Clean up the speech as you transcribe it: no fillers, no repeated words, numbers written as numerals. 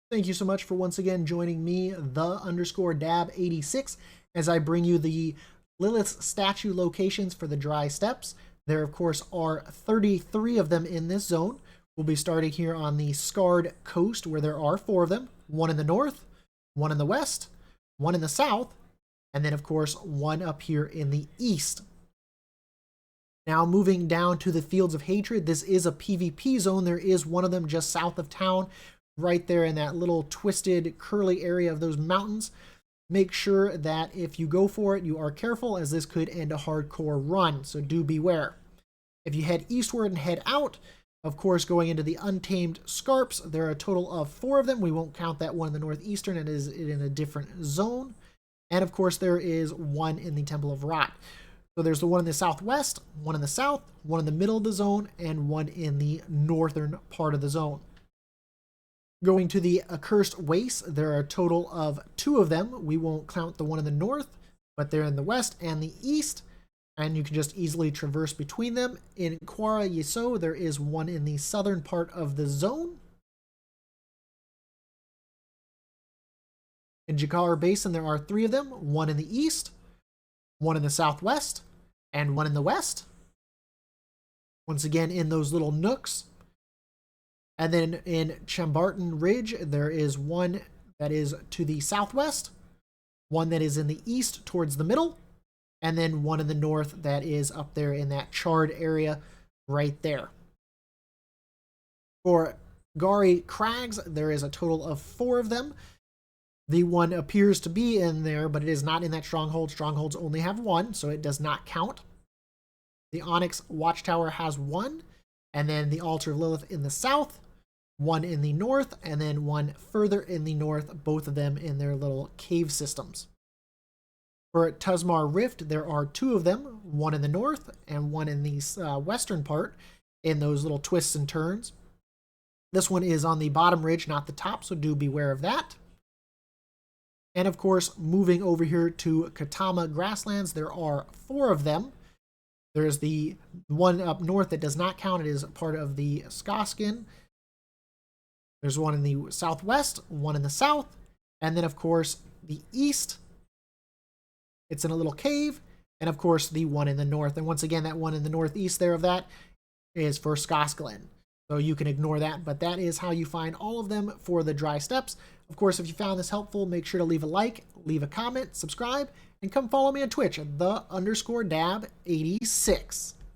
Thank you so much for once again joining me, the_Dab86, as I bring you the Lilith statue locations for the dry steppes. There, of course, are 33 of them in this zone. We'll be starting here on the scarred coast, where there are 4 of them. 1 in the north, 1 in the west, 1 in the south, and then, of course, 1 up here in the east. Now, moving down to the Fields of Hatred, this is a PvP zone. There is one of them just south of town, right there in that little twisted, curly area of those mountains. Make sure that if you go for it, you are careful, as this could end a hardcore run, so do beware. If you head eastward and head out, of course, going into the Untamed Scarps, there are a total of 4 of them. We won't count that one in the northeastern. It is in a different zone. And, of course, there is 1 in the Temple of Rot. So there's the one in the southwest, 1 in the south, 1 in the middle of the zone, and 1 in the northern part of the zone. Going to the Accursed Wastes, there are a total of 2 of them. We won't count the one in the north, but they're in the west and the east, and you can just easily traverse between them. In Kor&Dab, there is 1 in the southern part of the zone. In Jakar Basin, there are 3 of them, 1 in the east, 1 in the southwest, and 1 in the west. Once again, in those little nooks. And then in Chambarton Ridge, there is 1 that is to the southwest, 1 that is in the east towards the middle, and then 1 in the north that is up there in that charred area right there. For Gari Crags, there is a total of 4 of them. The one appears to be in there, but it is not in that stronghold. Strongholds only have 1, so it does not count. The Onyx Watchtower has 1, and then the Altar of Lilith in the south, 1 in the north, and then 1 further in the north, both of them in their little cave systems. For Tusmar Rift, there are 2 of them, 1 in the north and 1 in the western part, in those little twists and turns. This one is on the bottom ridge, not the top, so do beware of that. And of course, moving over here to Katama Grasslands, there are 4 of them. There's the one up north that does not count. It is part of the Skoskin. There's 1 in the southwest, 1 in the south, and then, of course, the east. It's in a little cave, and, of course, the 1 in the north. And once again, that 1 in the northeast there of that is for Skosglen. So you can ignore that, but that is how you find all of them for the dry steppes. Of course, if you found this helpful, make sure to leave a like, leave a comment, subscribe, and come follow me on Twitch at the_Dab86.